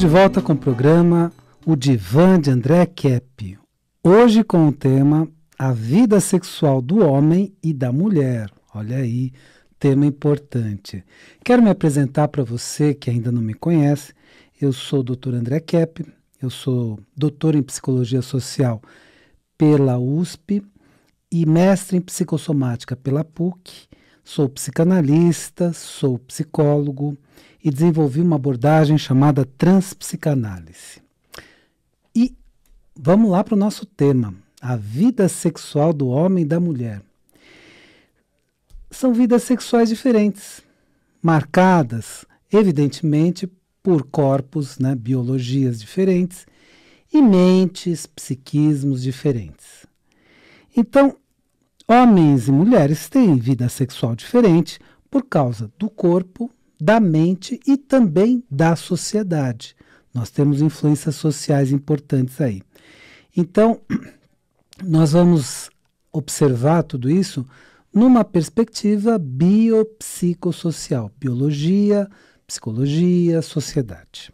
Estamos de volta com o programa O Divã de André Kepp. Hoje com o tema A Vida Sexual do Homem e da Mulher. Olha aí, tema importante. Quero me apresentar para você que ainda não me conhece. Eu sou o Dr. André Kepp, eu sou doutor em Psicologia Social pela USP e mestre em Psicossomática pela PUC. Sou psicanalista, sou psicólogo e desenvolvi uma abordagem chamada transpsicanálise. E vamos lá para o nosso tema, a vida sexual do homem e da mulher. São vidas sexuais diferentes, marcadas, evidentemente, por corpos, biologias diferentes e mentes, psiquismos diferentes. Então, homens e mulheres têm vida sexual diferente por causa do corpo, da mente e também da sociedade. Nós temos influências sociais importantes aí. Então, nós vamos observar tudo isso numa perspectiva biopsicossocial, biologia, psicologia, sociedade.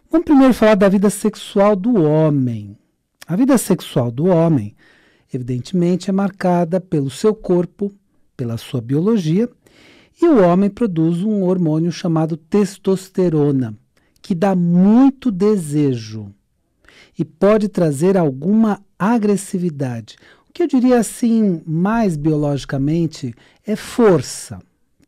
Vamos primeiro falar da vida sexual do homem. A vida sexual do homem, evidentemente, é marcada pelo seu corpo, pela sua biologia, e o homem produz um hormônio chamado testosterona, que dá muito desejo e pode trazer alguma agressividade. O que eu diria assim, mais biologicamente, é força,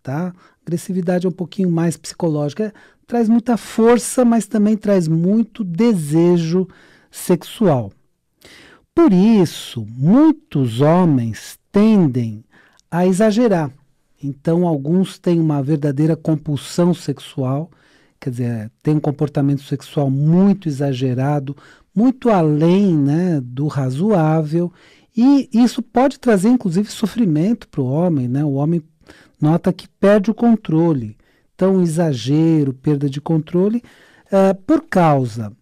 tá? Agressividade é um pouquinho mais psicológica, traz muita força, mas também traz muito desejo sexual. Por isso, muitos homens tendem a exagerar. Então, alguns têm uma verdadeira compulsão sexual, quer dizer, tem um comportamento sexual muito exagerado, muito além, do razoável, e isso pode trazer, inclusive, sofrimento para o homem, O homem nota que perde o controle. Então, exagero, perda de controle, por causa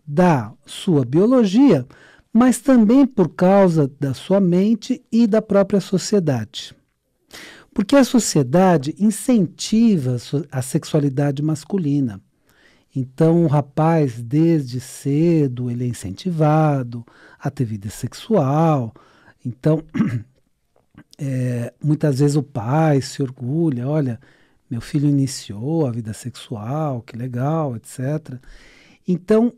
da sua biologia, mas também por causa da sua mente e da própria sociedade. Porque a sociedade incentiva a sexualidade masculina. Então, o rapaz, desde cedo, ele é incentivado a ter vida sexual. Então, muitas vezes o pai se orgulha, olha, meu filho iniciou a vida sexual, que legal, etc. Então,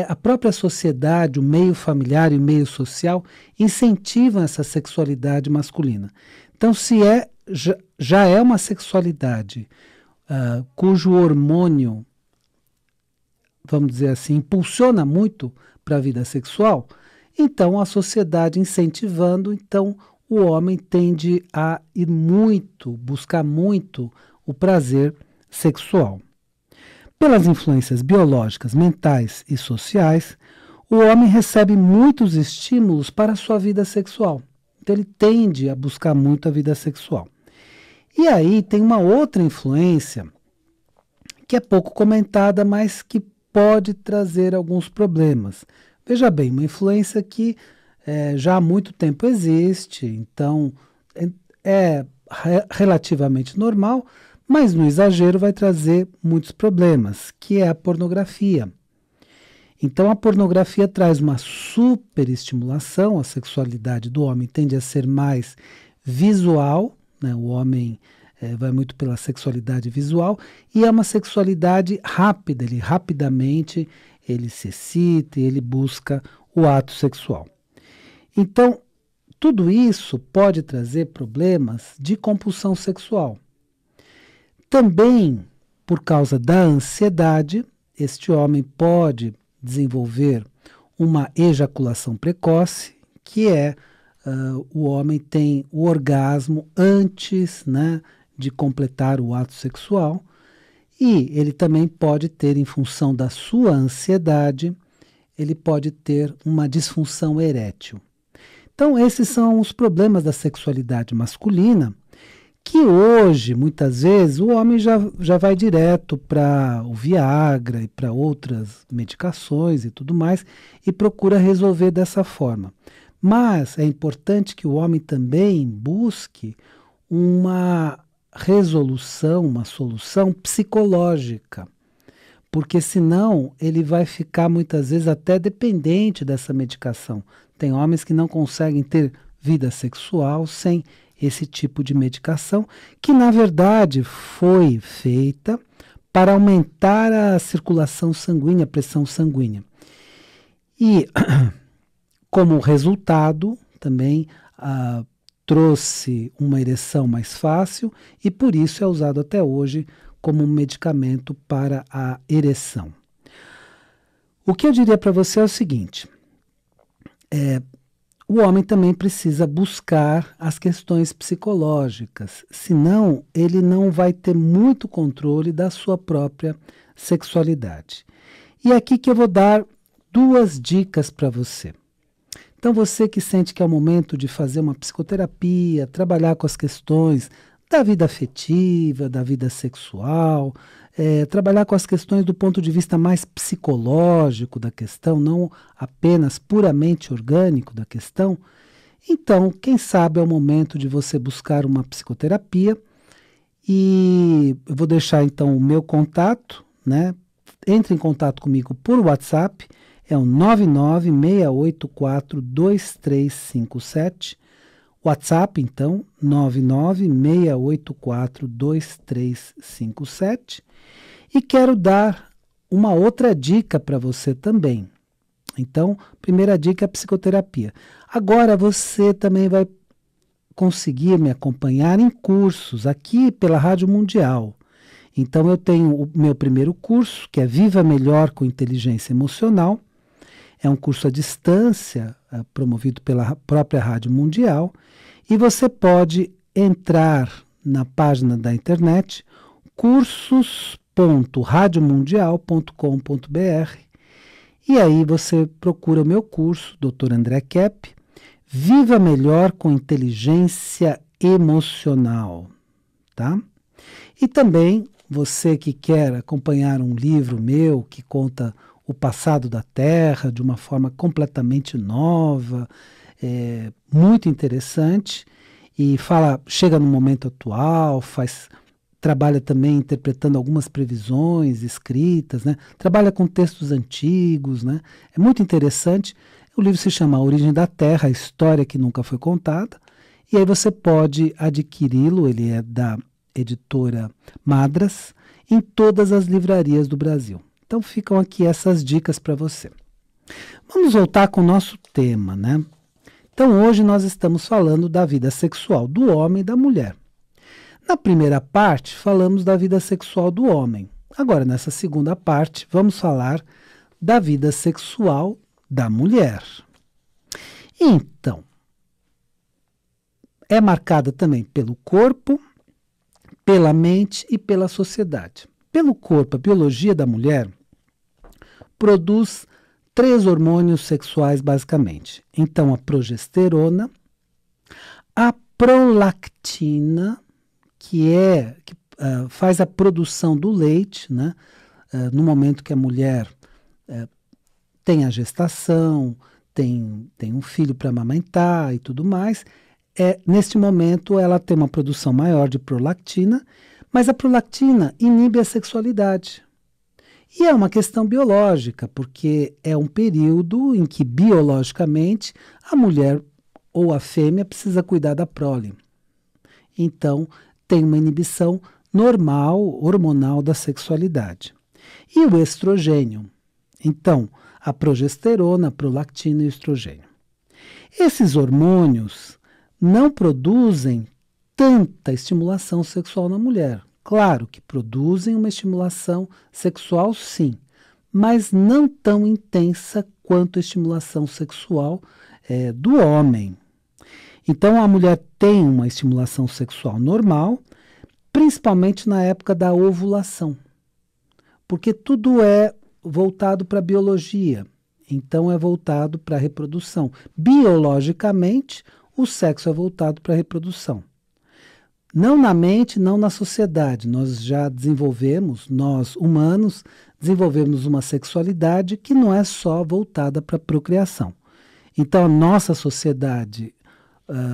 a própria sociedade, o meio familiar e o meio social incentivam essa sexualidade masculina. Então, se já é uma sexualidade cujo hormônio, vamos dizer assim, impulsiona muito para a vida sexual, então a sociedade incentivando, então o homem tende a buscar muito o prazer sexual. Pelas influências biológicas, mentais e sociais, o homem recebe muitos estímulos para a sua vida sexual. Então ele tende a buscar muito a vida sexual. E aí tem uma outra influência que é pouco comentada, mas que pode trazer alguns problemas. Veja bem, uma influência que já há muito tempo existe, então é relativamente normal, mas no exagero vai trazer muitos problemas, que é a pornografia. Então a pornografia traz uma superestimulação, a sexualidade do homem tende a ser mais visual, o homem vai muito pela sexualidade visual, e é uma sexualidade rápida, rapidamente ele se excita e ele busca o ato sexual. Então, tudo isso pode trazer problemas de compulsão sexual. Também, por causa da ansiedade, este homem pode desenvolver uma ejaculação precoce, que o homem tem o orgasmo antes, de completar o ato sexual, e ele também pode ter, em função da sua ansiedade, ele pode ter uma disfunção erétil. Então, esses são os problemas da sexualidade masculina, que hoje, muitas vezes, o homem já vai direto para o Viagra e para outras medicações e tudo mais, e procura resolver dessa forma. Mas é importante que o homem também busque uma resolução, uma solução psicológica. porque senão ele vai ficar muitas vezes até dependente dessa medicação. Tem homens que não conseguem ter vida sexual sem esse tipo de medicação, que na verdade foi feita para aumentar a circulação sanguínea, a pressão sanguínea. E como resultado também trouxe uma ereção mais fácil e por isso é usado até hoje como um medicamento para a ereção. O que eu diria para você é o seguinte, o homem também precisa buscar as questões psicológicas, senão ele não vai ter muito controle da sua própria sexualidade. E é aqui que eu vou dar 2 dicas para você. Então você que sente que é o momento de fazer uma psicoterapia, trabalhar com as questões da vida afetiva, da vida sexual, trabalhar com as questões do ponto de vista mais psicológico da questão, não apenas puramente orgânico da questão, então, quem sabe é o momento de você buscar uma psicoterapia e eu vou deixar então o meu contato, né? Entre em contato comigo por WhatsApp, é o 996842357. WhatsApp, então, 996842357. E quero dar uma outra dica para você também. Então, primeira dica é a psicoterapia. Agora você também vai conseguir me acompanhar em cursos aqui pela Rádio Mundial. Então, eu tenho o meu primeiro curso, que é Viva Melhor com Inteligência Emocional. É um curso à distância, promovido pela própria Rádio Mundial. E você pode entrar na página da internet cursos.radiomundial.com.br e aí você procura o meu curso, Dr. André Kepp, Viva Melhor com Inteligência Emocional, tá? E também você que quer acompanhar um livro meu que conta o passado da Terra de uma forma completamente nova, muito interessante e chega no momento atual, trabalha também interpretando algumas previsões escritas, né? Trabalha com textos antigos, né? É muito interessante. O livro se chama A Origem da Terra, a História que Nunca Foi Contada, e aí você pode adquiri-lo, ele é da editora Madras, em todas as livrarias do Brasil. Então ficam aqui essas dicas para você. Vamos voltar com o nosso tema, né? Então hoje nós estamos falando da vida sexual do homem e da mulher. Na primeira parte falamos da vida sexual do homem. Agora nessa segunda parte vamos falar da vida sexual da mulher. Então, é marcada também pelo corpo, pela mente e pela sociedade. Pelo corpo, a biologia da mulher produz 3 hormônios sexuais, basicamente. Então, a progesterona, a prolactina, que faz a produção do leite, né? No momento que a mulher tem a gestação, tem um filho para amamentar e tudo mais, neste momento ela tem uma produção maior de prolactina, mas a prolactina inibe a sexualidade. E é uma questão biológica, porque é um período em que, biologicamente, a mulher ou a fêmea precisa cuidar da prole. Então, tem uma inibição normal, hormonal da sexualidade. E o estrogênio? Então, a progesterona, a prolactina e o estrogênio. Esses hormônios não produzem tanta estimulação sexual na mulher. Claro que produzem uma estimulação sexual, sim, mas não tão intensa quanto a estimulação sexual do homem. Então, a mulher tem uma estimulação sexual normal, principalmente na época da ovulação, porque tudo é voltado para a biologia, então é voltado para a reprodução. Biologicamente, o sexo é voltado para a reprodução. Não na mente, não na sociedade. Nós já desenvolvemos, nós humanos, desenvolvemos uma sexualidade que não é só voltada para a procriação. Então, a nossa sociedade,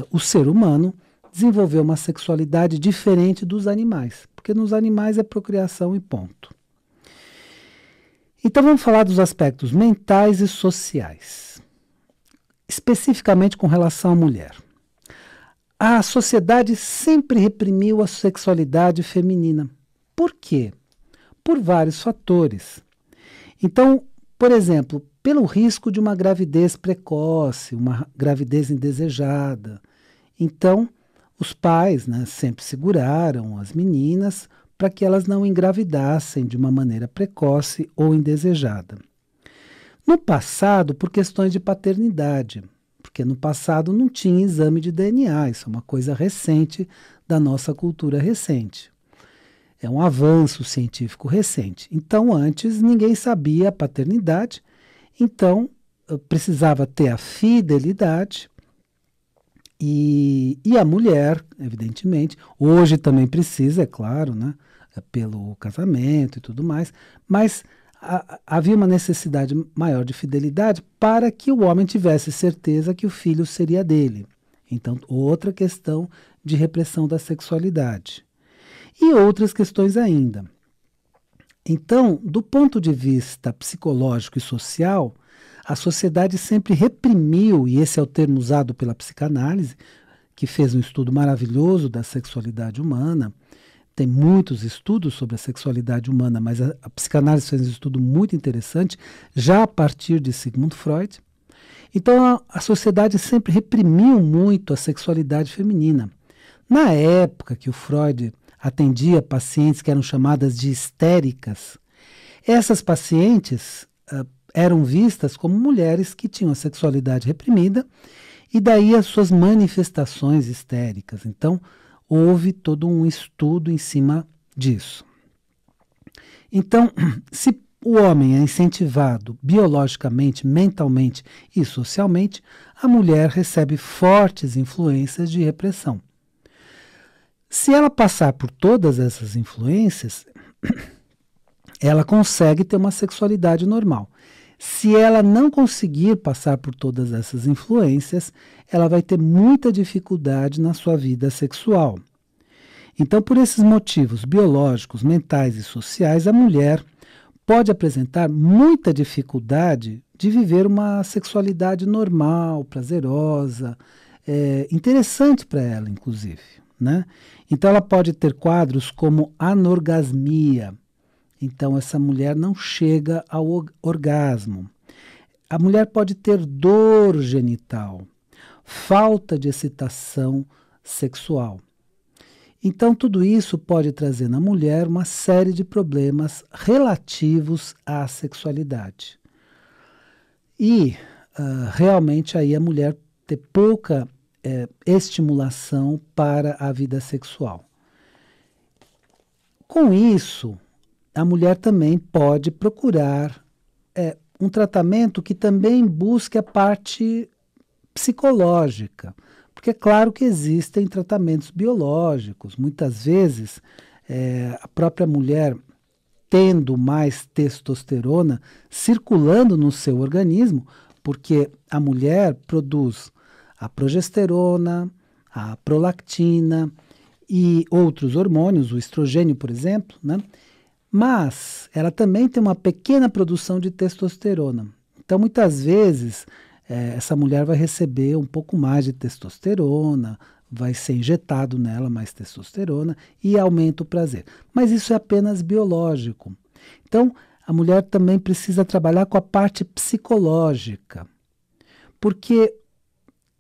o ser humano, desenvolveu uma sexualidade diferente dos animais, porque nos animais é procriação e ponto. Então vamos falar dos aspectos mentais e sociais, especificamente com relação à mulher. A sociedade sempre reprimiu a sexualidade feminina. Por quê? Por vários fatores. Então, por exemplo, pelo risco de uma gravidez precoce, uma gravidez indesejada. Então, os pais, né, sempre seguraram as meninas para que elas não engravidassem de uma maneira precoce ou indesejada. No passado, por questões de paternidade, porque no passado não tinha exame de DNA, isso é uma coisa recente da nossa cultura recente. É um avanço científico recente. Então, antes, ninguém sabia a paternidade, então precisava ter a fidelidade e a mulher, evidentemente, hoje também precisa, é claro, né, pelo casamento e tudo mais, mas havia uma necessidade maior de fidelidade para que o homem tivesse certeza que o filho seria dele. Então, outra questão de repressão da sexualidade. E outras questões ainda. Então, do ponto de vista psicológico e social, a sociedade sempre reprimiu, e esse é o termo usado pela psicanálise, que fez um estudo maravilhoso da sexualidade humana. Tem muitos estudos sobre a sexualidade humana, mas a psicanálise fez um estudo muito interessante, já a partir de Sigmund Freud. Então, a sociedade sempre reprimiu muito a sexualidade feminina. Na época que o Freud atendia pacientes que eram chamadas de histéricas, essas pacientes eram vistas como mulheres que tinham a sexualidade reprimida e daí as suas manifestações histéricas. Então, houve todo um estudo em cima disso. Então, se o homem é incentivado biologicamente, mentalmente e socialmente, a mulher recebe fortes influências de repressão. Se ela passar por todas essas influências, ela consegue ter uma sexualidade normal. Se ela não conseguir passar por todas essas influências, ela vai ter muita dificuldade na sua vida sexual. Então, por esses motivos biológicos, mentais e sociais, a mulher pode apresentar muita dificuldade de viver uma sexualidade normal, prazerosa, interessante para ela, inclusive, né? Então, ela pode ter quadros como anorgasmia. Então, essa mulher não chega ao orgasmo. A mulher pode ter dor genital, falta de excitação sexual. Então, tudo isso pode trazer na mulher uma série de problemas relativos à sexualidade. E, realmente, aí a mulher ter pouca estimulação para a vida sexual. Com isso, a mulher também pode procurar um tratamento que também busque a parte psicológica. Porque é claro que existem tratamentos biológicos. Muitas vezes, a própria mulher tendo mais testosterona circulando no seu organismo, porque a mulher produz a progesterona, a prolactina e outros hormônios, o estrogênio, por exemplo, né? Mas ela também tem uma pequena produção de testosterona. Então, muitas vezes, essa mulher vai receber um pouco mais de testosterona, vai ser injetado nela mais testosterona e aumenta o prazer. Mas isso é apenas biológico. Então, a mulher também precisa trabalhar com a parte psicológica. Porque,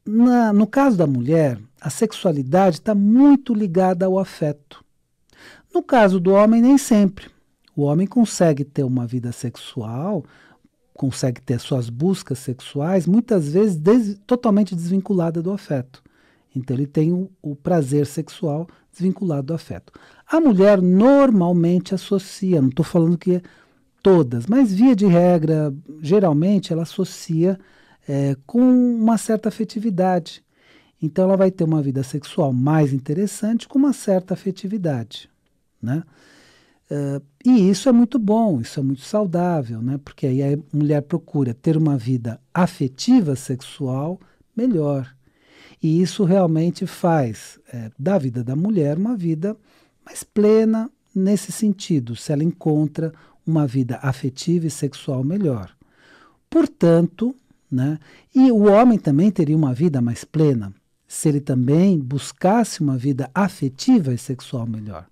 no caso da mulher, a sexualidade está muito ligada ao afeto. No caso do homem, nem sempre. O homem consegue ter uma vida sexual, consegue ter suas buscas sexuais, muitas vezes totalmente desvinculada do afeto. Então ele tem o prazer sexual desvinculado do afeto. A mulher normalmente associa, não estou falando que todas, mas via de regra, geralmente ela associa com uma certa afetividade. Então ela vai ter uma vida sexual mais interessante com uma certa afetividade, né? E isso é muito bom, isso é muito saudável, né? Porque aí a mulher procura ter uma vida afetiva sexual melhor. E isso realmente faz da vida da mulher uma vida mais plena nesse sentido, se ela encontra uma vida afetiva e sexual melhor. Portanto, né, e o homem também teria uma vida mais plena se ele também buscasse uma vida afetiva e sexual melhor.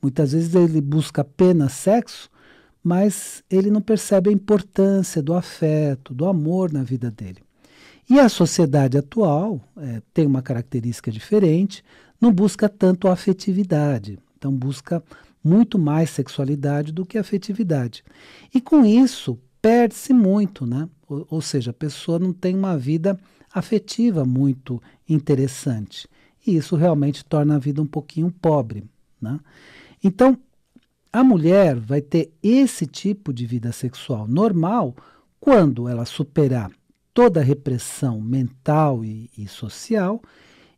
Muitas vezes ele busca apenas sexo, mas ele não percebe a importância do afeto, do amor na vida dele. E a sociedade atual tem uma característica diferente, não busca tanto a afetividade, então busca muito mais sexualidade do que afetividade. E com isso, perde-se muito, né? Ou seja, a pessoa não tem uma vida afetiva muito interessante. E isso realmente torna a vida um pouquinho pobre, né? Então, a mulher vai ter esse tipo de vida sexual normal quando ela superar toda a repressão mental e social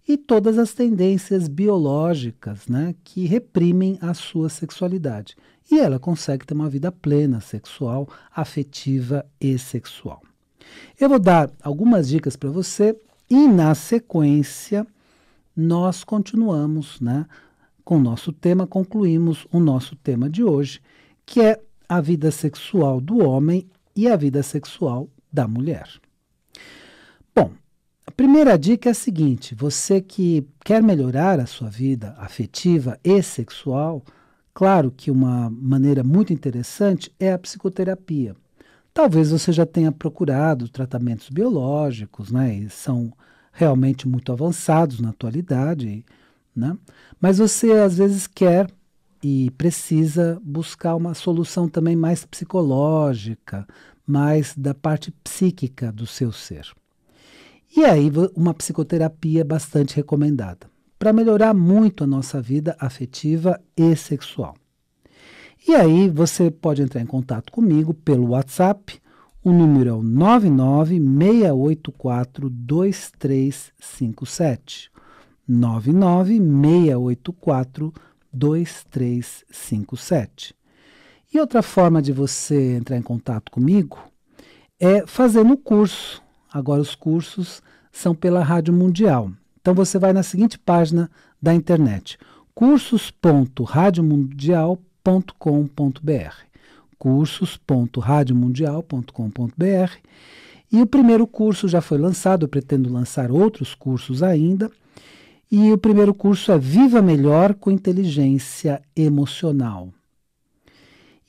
e todas as tendências biológicas, né, que reprimem a sua sexualidade. E ela consegue ter uma vida plena, sexual, afetiva e sexual. Eu vou dar algumas dicas para você e, na sequência, nós continuamos, né, com o nosso tema, concluímos o nosso tema de hoje, que é a vida sexual do homem e a vida sexual da mulher. Bom, a primeira dica é a seguinte: você que quer melhorar a sua vida afetiva e sexual, claro que uma maneira muito interessante é a psicoterapia. Talvez você já tenha procurado tratamentos biológicos, né? E são realmente muito avançados na atualidade, né? Mas você às vezes quer e precisa buscar uma solução também mais psicológica, mais da parte psíquica do seu ser. E aí uma psicoterapia é bastante recomendada para melhorar muito a nossa vida afetiva e sexual. E aí você pode entrar em contato comigo pelo WhatsApp. O número é o 996842357. 996842357. E outra forma de você entrar em contato comigo é fazendo o curso. Agora os cursos são pela Rádio Mundial. Então você vai na seguinte página da internet: cursos.radiomundial.com.br. cursos.radiomundial.com.br. E o primeiro curso já foi lançado, eu pretendo lançar outros cursos ainda. E o primeiro curso é Viva Melhor com Inteligência Emocional.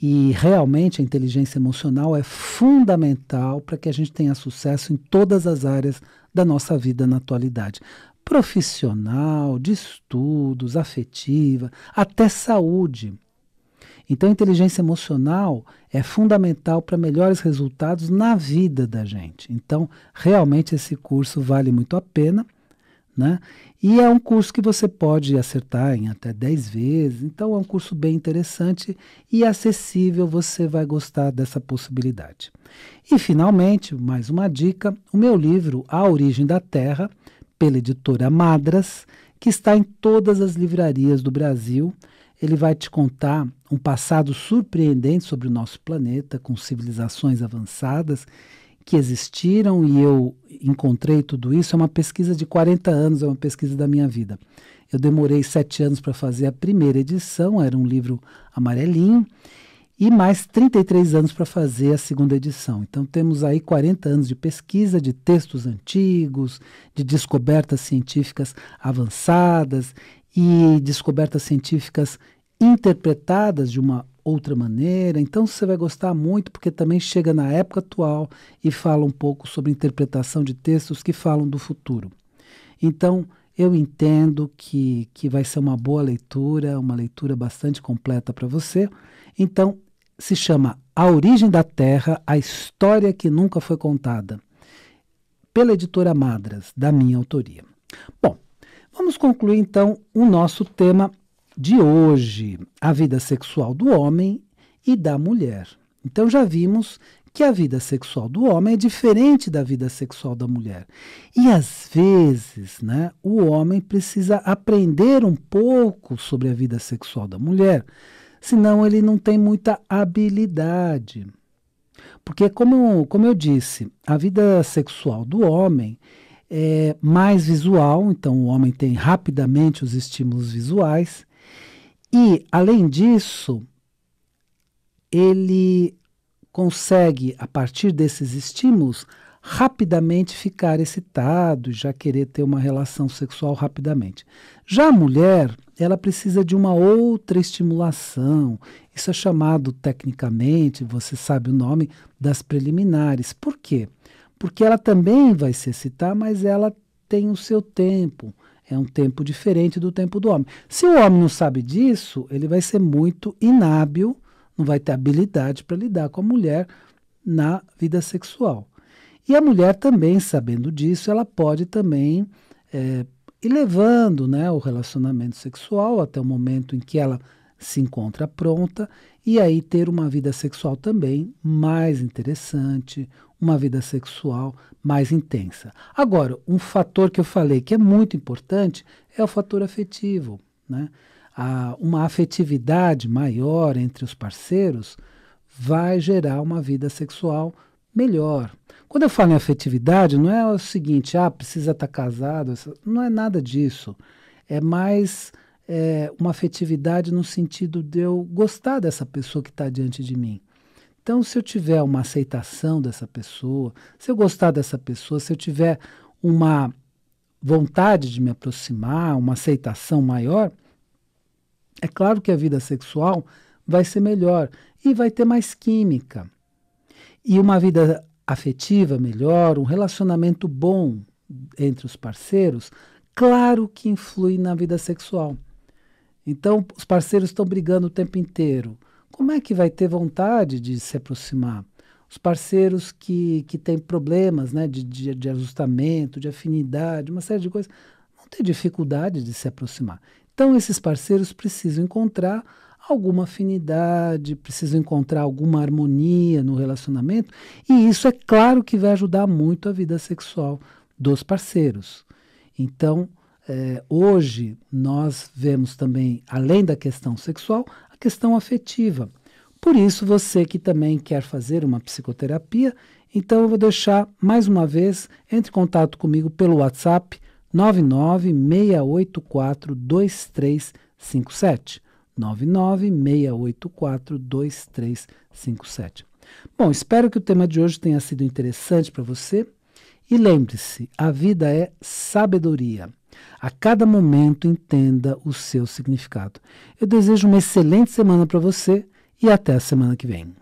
E realmente a inteligência emocional é fundamental para que a gente tenha sucesso em todas as áreas da nossa vida na atualidade. Profissional, de estudos, afetiva, até saúde. Então a inteligência emocional é fundamental para melhores resultados na vida da gente. Então realmente esse curso vale muito a pena, né? E é um curso que você pode acertar em até 10 vezes, então é um curso bem interessante e acessível, você vai gostar dessa possibilidade. E finalmente, mais uma dica, o meu livro A Origem da Terra, pela editora Madras, que está em todas as livrarias do Brasil. Ele vai te contar um passado surpreendente sobre o nosso planeta, com civilizações avançadas que existiram, e eu encontrei tudo isso. É uma pesquisa de 40 anos, é uma pesquisa da minha vida. Eu demorei 7 anos para fazer a primeira edição, era um livro amarelinho, e mais 33 anos para fazer a segunda edição. Então temos aí 40 anos de pesquisa, de textos antigos, de descobertas científicas avançadas e descobertas científicas interpretadas de uma outra maneira. Então você vai gostar muito, porque também chega na época atual e fala um pouco sobre interpretação de textos que falam do futuro. Então eu entendo que vai ser uma boa leitura, uma leitura bastante completa para você. Então se chama A Origem da Terra, a História que Nunca Foi Contada, pela editora Madras, da minha autoria. Bom, vamos concluir então o nosso tema de hoje, a vida sexual do homem e da mulher. Então já vimos que a vida sexual do homem é diferente da vida sexual da mulher. E às vezes, né, o homem precisa aprender um pouco sobre a vida sexual da mulher, senão ele não tem muita habilidade. Porque, como eu disse, a vida sexual do homem é mais visual, então o homem tem rapidamente os estímulos visuais. E, além disso, ele consegue, a partir desses estímulos, rapidamente ficar excitado e já querer ter uma relação sexual rapidamente. Já a mulher, ela precisa de uma outra estimulação. Isso é chamado tecnicamente, você sabe o nome, das preliminares. Por quê? Porque ela também vai se excitar, mas ela tem o seu tempo. É um tempo diferente do tempo do homem. Se o homem não sabe disso, ele vai ser muito inábil, não vai ter habilidade para lidar com a mulher na vida sexual. E a mulher também, sabendo disso, ela pode também ir levando, né, o relacionamento sexual até o momento em que ela se encontra pronta e aí ter uma vida sexual também mais interessante, uma vida sexual mais intensa. Agora, um fator que eu falei que é muito importante é o fator afetivo, né? Uma afetividade maior entre os parceiros vai gerar uma vida sexual melhor. Quando eu falo em afetividade, não é o seguinte, precisa estar casado, não é nada disso. É mais uma afetividade no sentido de eu gostar dessa pessoa que está diante de mim. Então, se eu tiver uma aceitação dessa pessoa, se eu gostar dessa pessoa, se eu tiver uma vontade de me aproximar, uma aceitação maior, é claro que a vida sexual vai ser melhor e vai ter mais química. E uma vida afetiva melhor, um relacionamento bom entre os parceiros, claro que influi na vida sexual. Então, os parceiros estão brigando o tempo inteiro. Como é que vai ter vontade de se aproximar? Os parceiros que têm problemas, né, de ajustamento, de afinidade, uma série de coisas, vão ter dificuldade de se aproximar. Então, esses parceiros precisam encontrar alguma afinidade, precisam encontrar alguma harmonia no relacionamento, e isso é claro que vai ajudar muito a vida sexual dos parceiros. Então, hoje nós vemos também, além da questão sexual, a questão afetiva. Por isso, você que também quer fazer uma psicoterapia, então eu vou deixar mais uma vez, entre em contato comigo pelo WhatsApp 996842357. 996842357. Bom, espero que o tema de hoje tenha sido interessante para você. E lembre-se, a vida é sabedoria. A cada momento entenda o seu significado. Eu desejo uma excelente semana para você e até a semana que vem.